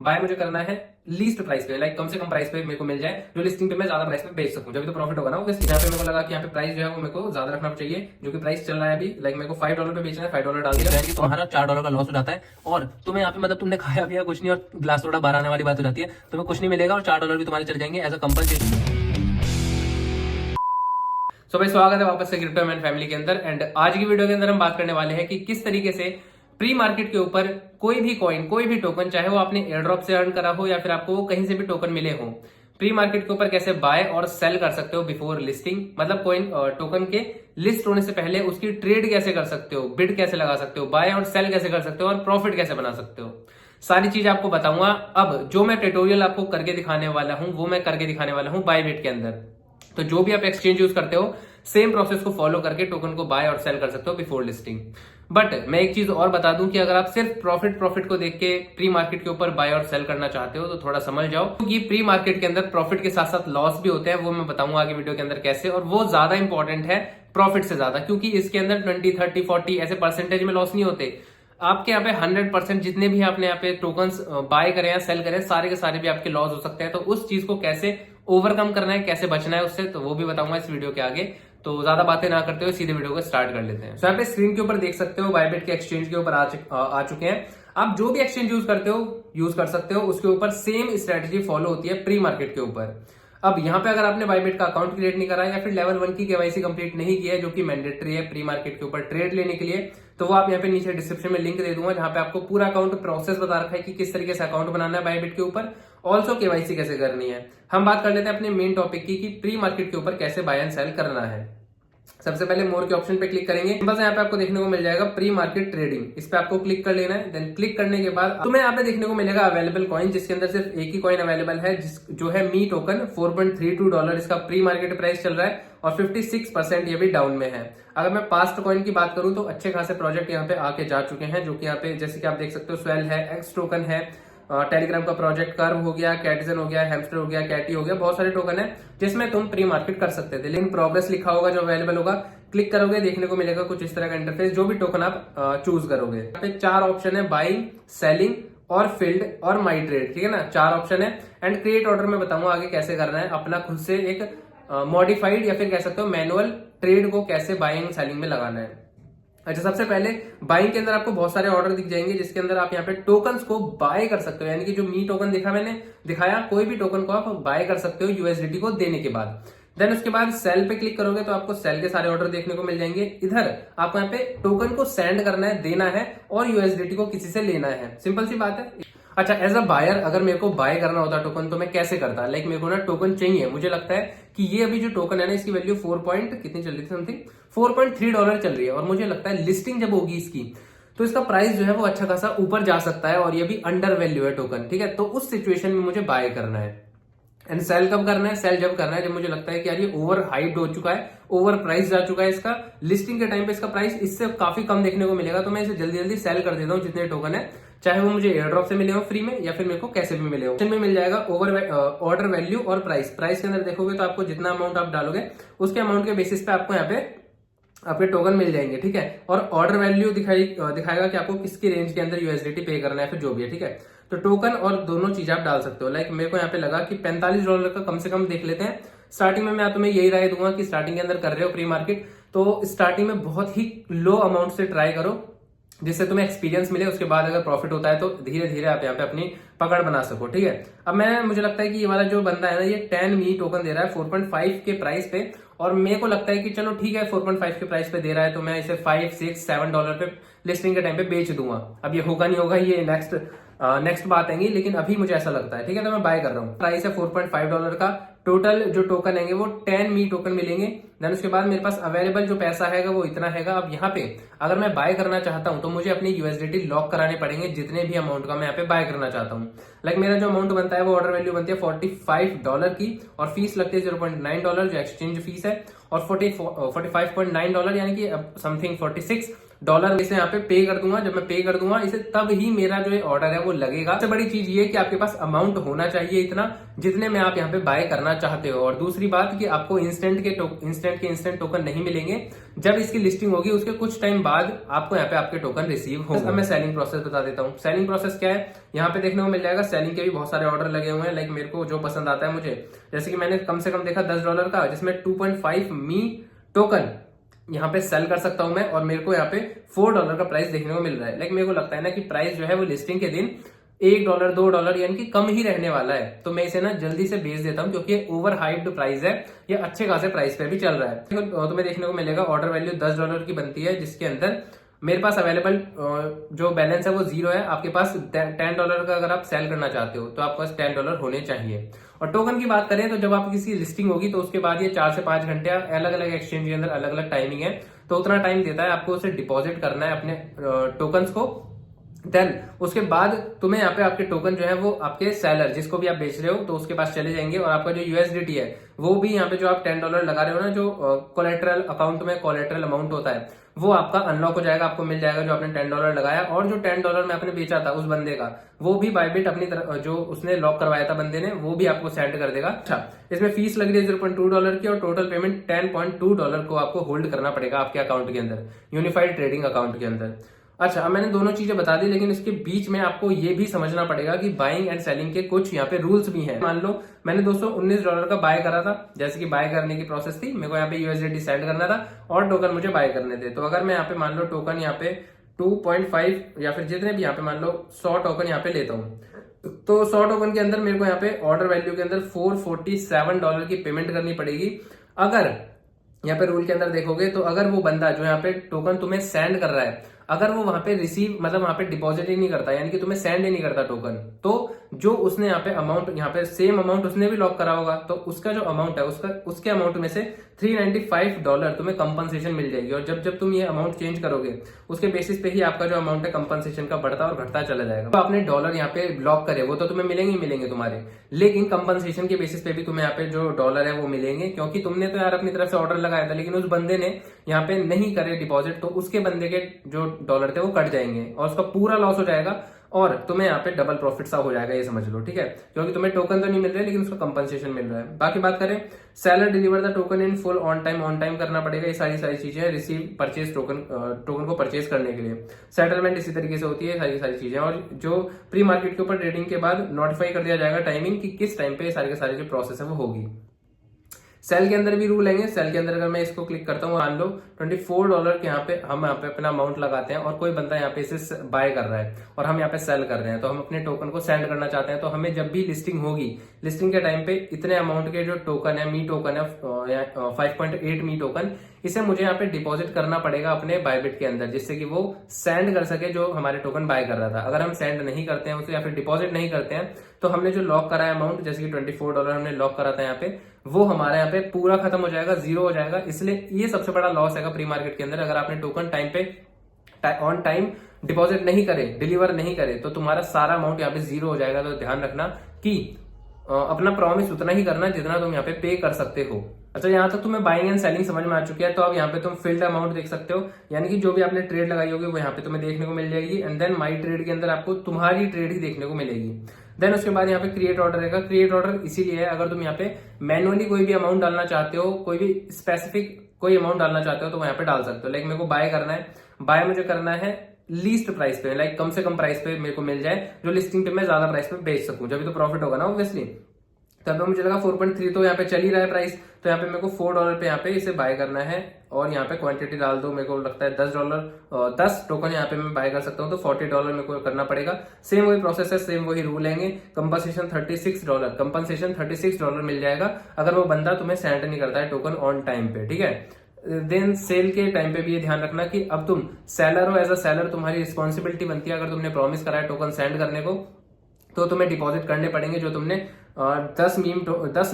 Bye मुझे करना है लीस्ट प्राइस पे, लाइक कम से कम प्राइस पे मेरे को मिल जाए, जो लिस्टिंग पे मैं ज्यादा प्राइस पे बेच सकूं, जब तो प्रॉफिट होगा ना। वो यहाँ पे मेरे को लगा कि यहाँ पे प्राइस जो है वो मेरे को ज्यादा रखना चाहिए, जो कि प्राइस चल रहा है अभी, लाइक मेरे को $5 पे बेचना है, $5 डाल दिया कि तुम्हारा $4 का लॉस हो जाता है, और तुम्हें यहाँ पे मतलब तुमने खाया पिया कुछ नहीं और ग्लास थोड़ा बाहर आने वाली बात हो जाती है, तुम्हें कुछ नहीं मिलेगा और $4 भी तुम्हारे चले जाएंगे एज अ कंपनसेशन। सो भाई स्वागत है वापस से क्रिप्टो मैन फैमिली के अंदर। एंड आज की वीडियो के अंदर हम बात करने वाले हैं कि किस तरीके से प्री मार्केट के ऊपर कोई भी कॉइन, कोई भी टोकन, चाहे वो आपने एयर ड्रॉप से अर्न करा हो या फिर आपको कहीं से भी टोकन मिले हो, प्री मार्केट के ऊपर कैसे बाय और सेल कर सकते हो बिफोर लिस्टिंग। मतलब कॉइन टोकन के लिस्ट होने से पहले उसकी ट्रेड कैसे कर सकते हो, बिड कैसे लगा सकते हो, बाय और सेल कैसे कर सकते हो, और प्रॉफिट कैसे बना सकते हो, सारी चीज आपको बताऊंगा। अब जो मैं ट्यूटोरियल आपको करके दिखाने वाला हूं वो मैं करके दिखाने वाला हूं बायबिट के अंदर। तो जो भी आप एक्सचेंज यूज करते हो सेम प्रोसेस को फॉलो करके टोकन को बाय और सेल कर सकते हो बिफोर लिस्टिंग। बट मैं एक चीज और बता दूं कि अगर आप सिर्फ प्रॉफिट को देख के प्री मार्केट के ऊपर बाय और सेल करना चाहते हो तो थोड़ा समझ जाओ, क्योंकि प्री मार्केट के अंदर प्रॉफिट के साथ साथ लॉस भी होते हैं, वो मैं बताऊंगा आगे वीडियो के अंदर कैसे, और वो ज्यादा इंपॉर्टेंट है प्रॉफिट से ज्यादा, क्योंकि इसके अंदर 20, 30, 40 ऐसे परसेंटेज में लॉस नहीं होते। आपके यहाँ पे 100% जितने भी आपने यहाँ पे टोकन्स बाय करें या सेल करें, सारे के सारे भी आपके लॉस हो सकते हैं। तो उस चीज को कैसे ओवरकम करना है, कैसे बचना है उससे, तो वो भी बताऊंगा इस वीडियो के आगे। तो ज्यादा बातें ना करते हुए सीधे वीडियो को स्टार्ट कर लेते हैं। तो यहाँ पे स्क्रीन के ऊपर देख सकते हो बायबिट के एक्सचेंज के ऊपर आ चुके हैं। आप जो भी एक्सचेंज यूज करते हो, यूज कर सकते हो, उसके ऊपर सेम स्ट्रेटेजी फॉलो होती है प्री मार्केट के ऊपर। अब यहाँ पे अगर आपने बायबिट का अकाउंट क्रिएट नहीं करा या फिर लेवल 1 की केवाईसी कंप्लीट नहीं किया है, जो कि मैंडेटरी है प्री मार्केट के ऊपर ट्रेड लेने के लिए, तो वो आप यहाँ पे नीचे डिस्क्रिप्शन में लिंक दे दूंगा, जहां पे आपको पूरा अकाउंट प्रोसेस बता रखा है कि किस तरीके से अकाउंट बनाना है बायबिट के ऊपर, ऑल्सो केवाईसी कैसे करनी है। हम बात कर लेते हैं अपने मेन टॉपिक की कि प्री मार्केट के ऊपर कैसे बाय एंड सेल करना है। सबसे पहले मोर के ऑप्शन पे क्लिक करेंगे, बस यहाँ पे आपको देखने को मिल जाएगा प्री मार्केट ट्रेडिंग, इस पे आपको क्लिक कर लेना है। देन क्लिक करने के बाद तुम्हें यहाँ पे देखने को मिलेगा अवेलेबल कॉइन, जिसके अंदर सिर्फ एक ही कॉइन अवेलेबल है, जो है मी टोकन। $4.32 इसका प्री मार्केट प्राइस चल रहा है और 56% ये भी डाउन में है। अगर मैं पास्ट कॉइन की बात करूं तो अच्छे खासे प्रोजेक्ट यहाँ पे आके जा चुके हैं, जो कि यहाँ पे जैसे कि आप देख सकते हो स्वेल है, एक्स टोकन है, टेलीग्राम का प्रोजेक्ट कर्व हो गया, कैटिजन हो गया, हैमस्टर हो गया, कैटी हो गया, बहुत सारे टोकन है जिसमें तुम प्री मार्केट कर सकते थे। लेकिन प्रोग्रेस लिखा होगा जो अवेलेबल होगा, क्लिक करोगे देखने को मिलेगा कुछ इस तरह का इंटरफेस, जो भी टोकन आप चूज करोगे। यहाँ पे 4 ऑप्शन है, बाइंग, सेलिंग और फील्ड और माई ट्रेड, ठीक है ना, 4 ऑप्शन है। एंड क्रिएट ऑर्डर में बताऊंगा आगे कैसे करना है, अपना खुद से एक मॉडिफाइड या फिर कह सकते हो मैनुअल ट्रेड को कैसे बाइंग सेलिंग में लगाना है। अच्छा, सबसे पहले बाइंग के अंदर आपको बहुत सारे ऑर्डर दिख जाएंगे, जिसके अंदर आप यहाँ पे टोकन्स को बाय कर सकते हो, यानी कि जो मी टोकन मैंने दिखाया, कोई भी टोकन को आप बाय कर सकते हो यूएसडीटी को देने के बाद। देन उसके बाद सेल पे क्लिक करोगे तो आपको सेल के सारे ऑर्डर देखने को मिल जाएंगे। इधर आपको यहाँ पे टोकन को सेंड करना है, देना है, और यूएसडीटी को किसी से लेना है, सिंपल सी बात है। अच्छा, एज अ बायर अगर मेरे को बाय करना होता टोकन तो मैं कैसे करता, लाइक मेरे को ना टोकन चाहिए, मुझे लगता है कि ये अभी जो टोकन है ना इसकी वैल्यू 4 पॉइंट कितनी चल रही थी, समथिंग $4.3 चल रही है, और मुझे लगता है लिस्टिंग जब होगी इसकी तो इसका प्राइस जो है वो अच्छा खासा ऊपर जा सकता है, और ये भी अंडर वैल्यू है टोकन, ठीक है। तो उस सिचुएशन में मुझे बाय करना है। एंड सेल कब करना है, सेल जब करना है जब मुझे लगता है कि यार ये ओवर हाइप्ड हो चुका है, ओवर प्राइस जा चुका है इसका, लिस्टिंग के टाइम पे इसका प्राइस इससे काफी कम देखने को मिलेगा, तो मैं इसे जल्दी जल्दी सेल कर देता हूँ जितने टोकन है, चाहे वो मुझे एयर ड्रॉप से मिले हो फ्री में या फिर मेरे को कैसे भी मिले हो। ऑप्शन में मिल जाएगा ऑर्डर वैल्यू और प्राइस के अंदर देखोगे तो आपको जितना अमाउंट आप डालोगे उसके अमाउंट के बेसिस पे आपको यहाँ पे आपके टोकन मिल जाएंगे, ठीक है। और ऑर्डर वैल्यू दिखाएगा कि आपको किसकी रेंज के अंदर यूएसडीटी पे करना है, फिर जो भी है, ठीक है। तो टोकन और दोनों चीज आप डाल सकते हो। लाइक मेरे को यहाँ पे लगा कि $45 का कम से कम देख लेते हैं स्टार्टिंग में। मैं तुम्हें यही राय दूंगा कि स्टार्टिंग के अंदर कर रहे हो प्री मार्केट तो स्टार्टिंग में बहुत ही लो अमाउंट से ट्राई करो, जिससे तुम्हें एक्सपीरियंस मिले। उसके बाद अगर प्रॉफिट होता है तो धीरे धीरे आप यहाँ पे अपनी पकड़ बना सको, ठीक है। अब मुझे लगता है कि ये वाला जो बंदा है ना, ये 10 मी टोकन दे रहा है 4.5 के प्राइस पे, और मेरे को लगता है कि चलो ठीक है 4.5 के प्राइस पे दे रहा है तो मैं इसे $5, $6, $7 पे लिस्टिंग के टाइम पे बेच दूंगा। अब ये होगा नहीं होगा ये नेक्स्ट बात आएंगी, लेकिन अभी मुझे ऐसा लगता है, ठीक है, तो मैं बाय कर रहा हूँ। प्राइस है $4.5 का, टोटल जो टोकन आएंगे वो 10 मी टोकन मिलेंगे। देन उसके बाद मेरे पास अवेलेबल जो पैसा हैगा वो इतना हैगा। अब यहाँ पे अगर मैं बाय करना चाहता हूँ तो मुझे अपनी यूएसडीटी लॉक कराने पड़ेंगे, जितने भी अमाउंट का मैं यहाँ पे बाय करना चाहता हूँ। लाइक मेरा जो अमाउंट बनता है वो ऑर्डर वैल्यू बनती है $45 की, और फीस लगती है $0.9 जो एक्सचेंज फीस है, और $45.9 यानी कि समथिंग 46 डॉलर इसे यहाँ पे पे कर दूंगा। जब मैं पे कर दूंगा इसे, तब ही मेरा जो ऑर्डर है वो लगेगा। सबसे बड़ी चीज ये कि आपके पास अमाउंट होना चाहिए इतना जितने में आप यहाँ पे बाय करना चाहते हो। और दूसरी बात कि आपको इंस्टेंट टोकन नहीं मिलेंगे। जब इसकी लिस्टिंग होगी उसके कुछ टाइम बाद आपको यहाँ पे आपके टोकन रिसीव होंगे। अब मैं सेलिंग प्रोसेस बता देता हूँ। सेलिंग प्रोसेस क्या है, यहाँ पे देखने को मिल जाएगा। सेलिंग के भी बहुत सारे ऑर्डर लगे हुए हैं। लाइक मेरे को जो पसंद आता है मुझे, जैसे कि मैंने कम से कम देखा $10 का, जिसमें 2.5 मी टोकन यहाँ पे सेल कर सकता हूं मैं, और मेरे को यहाँ पे $4 का प्राइस देखने को मिल रहा है। लेकिन मेरे को लगता है ना कि प्राइस जो है वो लिस्टिंग के दिन $1 $2 यानी कि कम ही रहने वाला है। तो मैं इसे ना जल्दी से बेच देता हूं, क्योंकि ओवर हाइप्ड प्राइस है, ये अच्छे खासे प्राइस पे भी चल रहा है। तो तुम्हें देखने को मिलेगा ऑर्डर वैल्यू $10 की बनती है, जिसके अंदर मेरे पास अवेलेबल जो बैलेंस है वो 0 है। आपके पास $10 का अगर आप सेल करना चाहते हो तो आपके पास $10 होने चाहिए। और टोकन की बात करें तो जब आप किसी लिस्टिंग होगी तो उसके बाद ये 4 से 5 घंटे अलग अलग एक्सचेंज के अंदर अलग अलग टाइमिंग है, तो उतना टाइम देता है आपको उसे डिपॉजिट करना है अपने टोकन्स को। देन उसके बाद तुम्हें यहाँ पे आपके टोकन जो है वो आपके सेलर जिसको भी आप बेच रहे हो तो उसके पास चले जाएंगे, और आपका जो यूएसडीटी है वो भी यहाँ पे जो आप $10 लगा रहे हो ना, जो कोलेटरल अकाउंट में कोलेटरल अमाउंट होता है वो आपका अनलॉक हो जाएगा, आपको मिल जाएगा जो आपने $10 लगाया। और जो $10 में आपने बेचा था उस बंदे का, वो भी बायबिट अपनी तरफ जो उसने लॉक करवाया था बंदे ने, वो भी आपको सेंड कर देगा। अच्छा, इसमें फीस लग रही है $0.2 की, और टोटल पेमेंट $10.2 को आपको होल्ड करना पड़ेगा आपके अकाउंट के अंदर, यूनिफाइड ट्रेडिंग अकाउंट के अंदर। अच्छा, अब मैंने दोनों चीजें बता दी, लेकिन इसके बीच में आपको ये भी समझना पड़ेगा कि बाइंग एंड सेलिंग के कुछ यहाँ पे रूल्स भी हैं। मान लो मैंने $219 का बाय करा था, जैसे कि बाय करने की प्रोसेस थी, मेरे को यहाँ पे यूएसडीटी सेंड करना था और टोकन मुझे बाय करने थे। तो अगर मैं यहाँ पे मान लो टोकन यहाँ पे 2.5 या फिर जितने भी यहाँ पे मान लो 100 टोकन यहाँ पे लेता हूँ, तो 100 टोकन के अंदर मेरे को यहाँ पे ऑर्डर वैल्यू के अंदर $447 की पेमेंट करनी पड़ेगी। अगर यहाँ पे रूल के अंदर देखोगे तो अगर वो बंदा जो यहाँ पे टोकन तुम्हें सेंड कर रहा है, अगर वो वहां पे रिसीव मतलब वहां पे डिपॉजिट ही नहीं करता, यानी कि तुम्हें सेंड ही नहीं करता टोकन, तो जो उसने यहाँ पे अमाउंट, यहाँ पे सेम अमाउंट उसने भी लॉक करा होगा, तो उसका जो अमाउंट है उसके अमाउंट में से $395 तुम्हें कंपनसेशन मिल जाएगी। और जब तुम ये अमाउंट चेंज करोगे उसके बेसिस पे ही आपका जो अमाउंट है कंपनसेशन का बढ़ता और घटता चला जाएगा। तो आपने डॉलर यहाँ पे लॉक करे वो तो तुम्हें मिलेंगे ही मिलेंगे तुम्हारे, लेकिन कंपनसेशन के बेसिस पे भी तुम्हें यहाँ पे जो डॉलर है वो मिलेंगे, क्योंकि तुमने तो यार अपनी तरफ से ऑर्डर लगाया था, लेकिन उस बंदे ने यहाँ पे नहीं करे डिपॉजिट, तो उसके बंदे के जो डॉलर थे वो कट जाएंगे और उसका पूरा लॉस हो जाएगा, और तुम्हें यहाँ पे डबल प्रॉफिट सा हो जाएगा, ये समझ लो, ठीक है। क्योंकि तुम्हें टोकन तो नहीं मिल रहे लेकिन उसका कंपनसेशन मिल रहा है। बाकी बात करें, seller deliver the token in full on time करना पड़ेगा। ये सारी चीजें रिसीव परचेज टोकन को परचेज करने के लिए। सेटलमेंट इसी तरीके से होती है, सारी चीजें। और जो प्री मार्केट के ऊपर ट्रेडिंग के बाद नोटिफाई कर दिया जाएगा टाइमिंग कि किस टाइम पे सारे के सारे जो प्रोसेस है वो होगी। सेल के अंदर भी रूल है। सेल के अंदर अगर मैं इसको क्लिक करता हूँ, मान लो $24 के यहाँ पे हम यहाँ पे अपना अमाउंट लगाते हैं और कोई बंदा यहाँ पे इसे बाय कर रहा है और हम यहाँ पे सेल कर रहे हैं, तो हम अपने टोकन को सेंड करना चाहते हैं। तो हमें जब भी लिस्टिंग होगी, लिस्टिंग के टाइम पे इतने अमाउंट के जो टोकन है, मी टोकन है 5.8 मी टोकन, इसे मुझे यहाँ पे डिपॉजिट करना पड़ेगा अपने बायबिट के अंदर, जिससे कि वो सेंड कर सके जो हमारे टोकन बाय कर रहा था। अगर हम सेंड नहीं करते हैं उसे या फिर डिपॉजिट नहीं करते हैं, तो हमने जो लॉक करा है अमाउंट, जैसे कि $24 हमने लॉक करा था यहाँ पे, वो हमारे यहाँ पे पूरा खत्म हो जाएगा, जीरो हो जाएगा। इसलिए ये सबसे बड़ा लॉस है प्री मार्केट के अंदर। अगर आपने टोकन टाइम पे ऑन टाइम डिपॉजिट नहीं करे, डिलीवर नहीं करे, तो तुम्हारा सारा अमाउंट यहाँ पे जीरो हो जाएगा। तो ध्यान रखना कि अपना प्रॉमिस उतना ही करना जितना तुम यहाँ पे कर सकते हो। अच्छा, यहाँ तक तुम्हें बाइंग एंड सेलिंग समझ में आ चुकी है। तो अब यहाँ पे तुम फिल्ड अमाउंट देख सकते हो, यानी कि जो भी आपने ट्रेड लगाई होगी वो यहाँ पे तुम्हें देखने को मिल जाएगी। एंड देन माई ट्रेड के अंदर आपको तुम्हारी ट्रेड ही देखने को मिलेगी। देन उसके बाद यहाँ पे क्रिएट ऑर्डर रहेगा। क्रिएट ऑर्डर इसीलिए है, अगर तुम यहाँ पे मैनुअली कोई भी अमाउंट डालना चाहते हो, कोई भी स्पेसिफिक कोई अमाउंट डालना चाहते हो, तो यहाँ पे डाल सकते हो। लाइक मेरे को बाय करना है, बाय मुझे करना है लीस्ट प्राइस पे, लाइक कम से कम प्राइस पे मेरे को मिल जाए, जो लिस्टिंग पे मैं ज्यादा प्राइस पे बेच सकूं, जब भी तो प्रॉफिट होगा ना ऑब्वियसली। तब मुझे लगा 4.3 तो यहाँ पे चल ही रहा है प्राइस, तो यहाँ पे मेरे को $4 पे यहाँ पे इसे बाय करना है। और यहाँ पे क्वांटिटी डाल दो, मेरे को लगता है $10 टोकन यहाँ पे मैं बाय कर सकता हूँ, तो $40 मेरे को करना पड़ेगा। सेम वही प्रोसेस है, सेम वही रूल लेंगे। कंपनसेशन $36 मिल जाएगा अगर वो बंदा तुम्हें सेंड नहीं करता है टोकन ऑन टाइम पे, ठीक है। देन सेल के टाइम पे भी ये ध्यान रखना कि अब तुम सेलर हो, एज अ सेलर तुम्हारी रिस्पॉन्सिबिलिटी बनती है, अगर तुमने प्रॉमिस करा है टोकन सेंड करने को, तो तुम्हें डिपॉजिट करने पड़ेंगे जो तुमने 10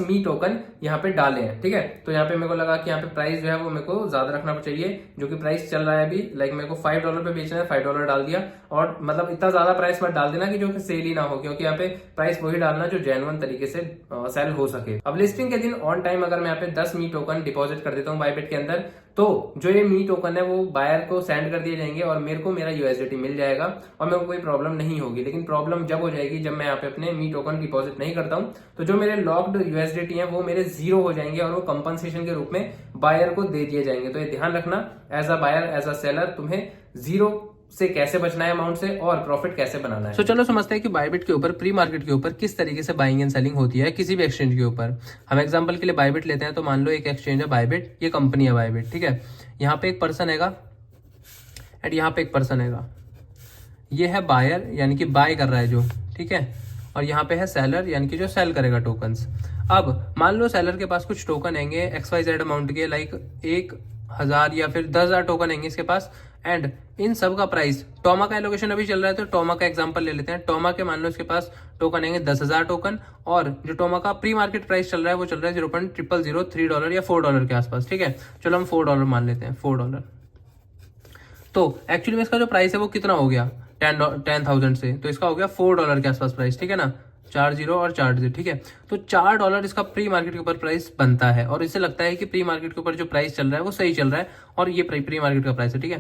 मी टोकन यहाँ पे डाले हैं, ठीक है। तो यहाँ पे मेरे को लगा कि यहाँ पे प्राइस जो है वो मेरे को ज्यादा रखना चाहिए, जो कि प्राइस चल रहा है अभी, लाइक मेरे को $5 पे बेचना है, $5 डाल दिया। और मतलब इतना ज्यादा प्राइस मत डाल देना कि जो कि सेल ही ना हो, क्योंकि यहाँ पे प्राइस वही डालना जो जेन्युइन तरीके से सेल हो सके। अब लिस्टिंग के दिन ऑन टाइम अगर मैं यहाँ पे 10 मी टोकन डिपॉजिट कर देता हूँ बायबिट के अंदर, तो जो ये मी टोकन है वो बायर को सेंड कर दिए जाएंगे और मेरे को मेरा यूएसडीटी मिल जाएगा और मेरे को कोई प्रॉब्लम नहीं होगी। लेकिन प्रॉब्लम जब हो जाएगी जब मैं यहाँ पे अपने मी टोकन डिपॉजिट नहीं करता हूँ, तो जो मेरे लॉक्ड यूएसडीटी है वो मेरे जीरो हो जाएंगे और वो कंपनसेशन के रूप में बायर को दे दिए जाएंगे। तो ये ध्यान रखना, as a buyer as a seller तुम्हें जीरो से कैसे बचना है अमाउंट से और प्रॉफिट कैसे बनाना है। तो चलो समझते हैं कि बायबिट के ऊपर प्री मार्केट के ऊपर किस तरीके से बाइंग एंड सेलिंग होती है किसी भी एक्सचेंज के ऊपर। हम एग्जांपल के लिए बायबिट लेते हैं, तो मान लो एक एक्सचेंज है बायबिट, ये कंपनी है बायबिट, ठीक है। यहाँ पे एक पर्सन हैगा एंड यहाँ पे एक पर्सन हैगा, ये है बायर यानी कि बाय कर रहा है जो, ठीक है, और यहाँ पे है सेलर यानी कि जो सेल करेगा टोकन्स। अब मान लो सेलर के पास कुछ टोकन हैंगे XYZ अमाउंट के, लाइक 1000 या फिर 10,000 टोकन हैंगे इसके पास, एंड इन सब का प्राइस, टोमा का एलोकेशन अभी चल रहा है तो टोमा का एग्जांपल ले लेते हैं। टोमा के मान लो इसके पास टोकन हैंगे 10,000 टोकन, और जो टोमा का प्री मार्केट प्राइस चल रहा है वो चल रहा है $0.00003 या $4 के आसपास, ठीक है। चलो हम $4 मान लेते हैं, $4। तो एक्चुअली में इसका जो प्राइस है वो कितना हो गया 10,000 से, तो इसका हो गया $4 के आसपास प्राइस, ठीक है ना, 4 0 और 4 0, ठीक है। तो $4 इसका प्री मार्केट के ऊपर प्राइस बनता है और इससे लगता है कि प्री मार्केट के ऊपर जो प्राइस चल रहा है वो सही चल रहा है और ये प्री मार्केट का प्राइस है, ठीक है,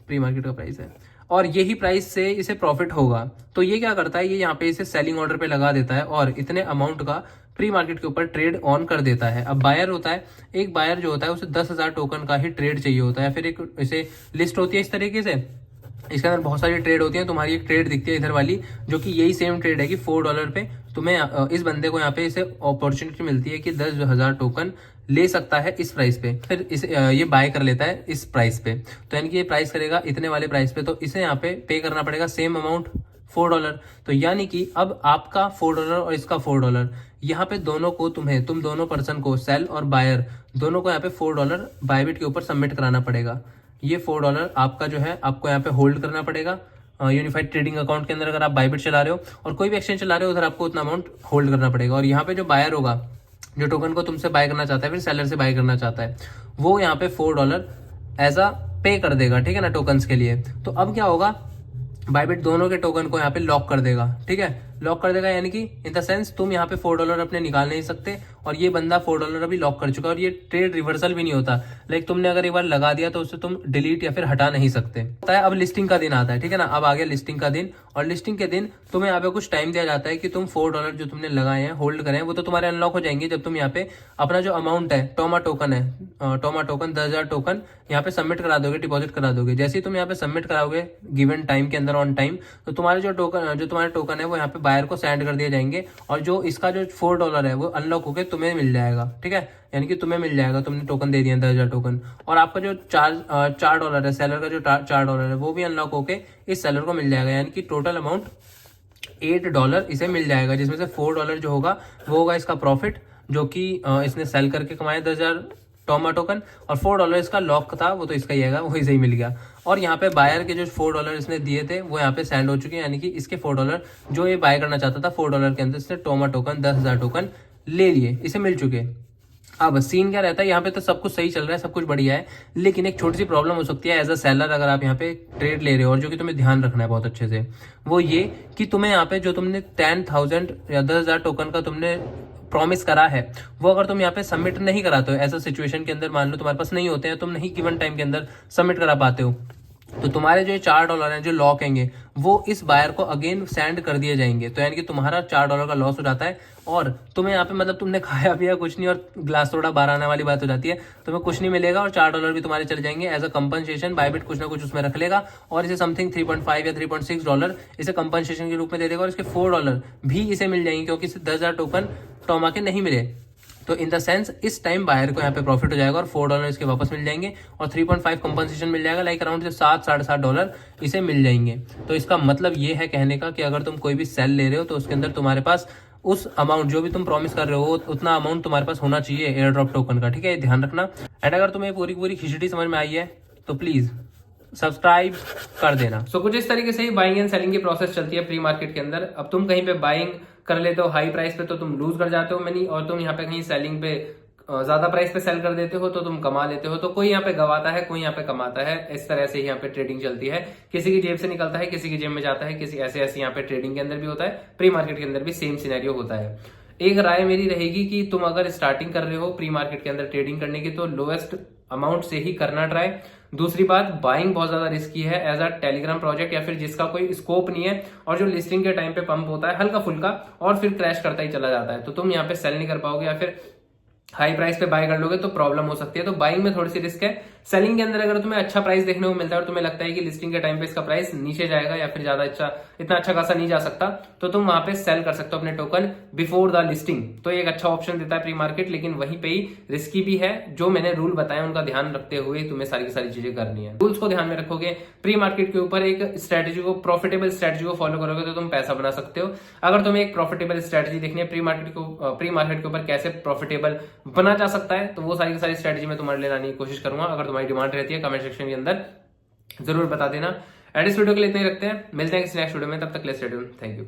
प्री मार्केट का प्राइस है और यही प्राइस से इसे प्रॉफिट होगा। तो ये क्या करता है, ये यहाँ पे इसे सेलिंग ऑर्डर पे लगा देता है और इतने अमाउंट का प्री मार्केट के ऊपर ट्रेड ऑन कर देता है। अब बायर होता है, एक बायर जो होता है उसे 10,000 टोकन का ही ट्रेड चाहिए होता है, फिर एक इसे लिस्ट होती है इस तरीके से, इसके अंदर बहुत सारी ट्रेड होती हैं। तुम्हारी एक ट्रेड दिखती है इधर वाली जो कि यही सेम ट्रेड है कि $4 पे तुम्हें इस बंदे को यहाँ पे इसे अपॉर्चुनिटी मिलती है कि 10,000 टोकन ले सकता है इस प्राइस पे, फिर इसे ये बाय कर लेता है इस प्राइस पे। तो यानी कि ये प्राइस करेगा इतने वाले प्राइस पे, तो इसे यहाँ पे करना पड़ेगा सेम अमाउंट $4। तो यानी कि अब आपका $4 और इसका $4, यहाँ पे दोनों को तुम दोनों पर्सन को, सेल और बायर दोनों को यहाँ पे $4 बायबिट के ऊपर सबमिट कराना पड़ेगा। ये $4 आपका जो है आपको यहाँ पे होल्ड करना पड़ेगा यूनिफाइड ट्रेडिंग अकाउंट के अंदर। अगर आप बायबिट चला रहे हो और कोई भी एक्सचेंज चला रहे हो उधर आपको उतना अमाउंट होल्ड करना पड़ेगा। और यहाँ पे जो बायर होगा, जो टोकन को तुमसे बाय करना चाहता है, फिर सेलर से बाय करना चाहता है, वो यहाँ पे $4 एज अ पे कर देगा, ठीक है ना, टोकन्स के लिए। तो अब क्या होगा, बायबिट दोनों के टोकन को यहाँ पे लॉक कर देगा, ठीक है, लॉक कर देगा, यानी कि इन द सेंस तुम यहाँ पे $4 अपने निकाल नहीं सकते और ये बंदा $4 अभी लॉक कर चुका है और ये ट्रेड रिवर्सल भी नहीं होता। लाइक तुमने अगर एक बार लगा दिया तो उसे तुम डिलीट या फिर हटा नहीं सकते। होता है अब लिस्टिंग का दिन आता है, ठीक है ना, अब आ गया लिस्टिंग का दिन, और लिस्टिंग के दिन तुम्हें यहाँ पे कुछ टाइम दिया जाता है कि तुम $4 जो तुमने लगाए हैं, होल्ड करें, वो तो तुम्हारे अनलॉक हो जाएंगे जब तुम यहाँ पे अपना जो अमाउंट है, टोमा टोकन है, टोमा टोकन 10,000 टोकन यहाँ पे सबमिट करा दोगे, डिपॉजिट करा दोगे। जैसे ही तुम यहाँ पे सबमिट कराओगे गिवन टाइम के अंदर, ऑन टाइम, तो तुम्हारे जो तुम्हारे टोकन है वो यहाँ पे बायर को सेंड कर दिए जाएंगे और जो इसका जो $4 है वो अनलॉक होकर तुम्हें मिल जाएगा, ठीक है, यानी कि तुम्हें मिल जाएगा, तुमने टोकन दे दिया 10,000 टोकन, और आपका जो $4 है, सेलर का जो $4 है वो भी अनलॉक होके इस सेलर को मिल जाएगा, यानी कि टोटल अमाउंट $8 इसे मिल जाएगा, जिसमें से $4 जो होगा वो होगा इसका प्रॉफिट, जो कि इसने सेल करके कमाया 10,000 टोमा टोकन, और $4 इसका लॉक था वो तो इसका ही आएगा, वो इसे ही मिल गया। और यहाँ पे बायर के जो $4 इसने दिए थे वो यहाँ पे सेंड हो चुके हैं, यानी कि इसके $4 जो ये बाय करना चाहता था, $4 के अंदर इसने टोमा टोकन 10,000 टोकन ले लिए, इसे मिल चुके। अब सीन क्या रहता है, यहाँ पे तो सब कुछ सही चल रहा है, सब कुछ बढ़िया है, लेकिन एक छोटी सी प्रॉब्लम हो सकती है एज अ सेलर अगर आप यहाँ पे ट्रेड ले रहे हो, और जो कि तुम्हें ध्यान रखना है बहुत अच्छे से, वो ये कि तुम्हें यहाँ पे जो तुमने 10,000 या 10,000 टोकन का तुमने प्रॉमिस करा है, वो अगर तुम यहाँ पे सबमिट नहीं कराते हो, ऐसा सिचुएशन के अंदर मान लो तुम्हारे पास नहीं होते हैं, तुम नहीं गिवन टाइम के अंदर सबमिट करा पाते हो, तो तुम्हारे जो $4 हैं जो लॉक हैंगे वो इस बायर को अगेन सेंड कर दिए जाएंगे। तो यानी कि तुम्हारा $4 का लॉस हो जाता है और तुम्हें यहाँ पे मतलब तुमने खाया पिया कुछ नहीं और ग्लास थोड़ा बाहर आने वाली बात हो जाती है, तुम्हें कुछ नहीं मिलेगा और $4 भी तुम्हारे चले जाएंगे एज अ कंपनसेशन। बायबिट कुछ ना कुछ उसमें रख लेगा और इसे समथिंग $3.5 या $3.6 इसे कंपनसेशन के रूप में दे देगा, और इसके $4 भी इसे मिल जाएंगे क्योंकि इसे 10,000 टोकन टोमा के नहीं मिले। तो इन द सेंस इस टाइम बायर को यहाँ पे प्रॉफिट हो जाएगा और $4 इसके वापस मिल जाएंगे और 3.5 कंपनसेशन मिल जाएगा, लाइक अराउंड $7-7.5 इसे मिल जाएंगे। तो इसका मतलब ये है कहने का कि अगर तुम कोई भी सेल ले रहे हो तो उसके अंदर तुम्हारे पास उस अमाउंट जो भी तुम प्रॉमिस कर रहे हो उतना अमाउंट तुम्हारे पास होना चाहिए एयर ड्रॉप टोकन का, ठीक है, ध्यान रखना। एंड अगर तुम्हें पूरी पूरी खिचड़ी समझ में आई है तो प्लीज सब्सक्राइब कर देना। सो कुछ इस तरीके से ही बाइंग एंड सेलिंग की प्रोसेस चलती है प्री मार्केट के अंदर। अब तुम कहीं पे बाइंग कर लेते हो हाई प्राइस पे तो तुम लूज कर जाते हो मनी, और तुम यहाँ पे कहीं सेलिंग पे ज्यादा प्राइस पे सेल कर देते हो तो तुम कमा लेते हो। तो कोई यहाँ पे गवाता है, कोई यहाँ पे कमाता है, इस तरह से यहाँ पे ट्रेडिंग चलती है। किसी की जेब से निकलता है, किसी की जेब में जाता है, किसी ऐसे यहाँ पे ट्रेडिंग के अंदर भी होता है, प्री मार्केट के अंदर भी सेम सिनेरियो होता है। एक राय मेरी रहेगी कि तुम अगर स्टार्टिंग कर रहे हो प्री मार्केट के अंदर ट्रेडिंग करने की तो लोएस्ट अमाउंट से ही करना ट्राई। दूसरी बात, बाइंग बहुत ज्यादा रिस्की है एज अ टेलीग्राम प्रोजेक्ट या फिर जिसका कोई स्कोप नहीं है और जो लिस्टिंग के टाइम पे पंप होता है हल्का फुल्का और फिर क्रैश करता ही चला जाता है, तो तुम यहाँ पे सेल नहीं कर पाओगे या फिर हाई प्राइस पे बाय कर लोगे तो प्रॉब्लम हो सकती है। तो बाइंग में थोड़ी सी रिस्क है। सेलिंग के अंदर अगर तुम्हें अच्छा प्राइस देखने को मिलता है और तुम्हें लगता है कि लिस्टिंग के टाइम पे इसका प्राइस नीचे जाएगा या फिर ज्यादा इतना अच्छा खासा नहीं जा सकता, तो तुम वहां पे सेल कर सकते हो अपने टोकन बिफोर द लिस्टिंग। तो एक अच्छा ऑप्शन देता है प्री मार्केट, लेकिन वहीं पे ही रिस्की भी है। जो मैंने रूल बताया उनका ध्यान रखते हुए तुम्हें सारी की सारी चीजें करनी है। रूल्स को ध्यान में रखोगे, प्री मार्केट के ऊपर एक स्ट्रेटेजी को, प्रॉफिटेबल स्ट्रेटेजी को फॉलो करोगे तो तुम पैसा बना सकते हो। अगर तुम्हें एक प्रॉफिटेबल स्ट्रेटेजी देखनी है प्री मार्केट के ऊपर कैसे प्रॉफिटेबल बना जा सकता है, तो वो सारी की सारी स्ट्रेटेजी मैं तुम्हारे लिए लाने की कोशिश करूंगा। अगर तुम्हारी डिमांड रहती है कमेंट सेक्शन के अंदर जरूर बता देना। एंड इस वीडियो के लिए इतना ही रखते हैं, मिलते हैं किसी नेक्स्ट वीडियो में, तब तक के लिए स्टे ट्यून्ड। Thank you.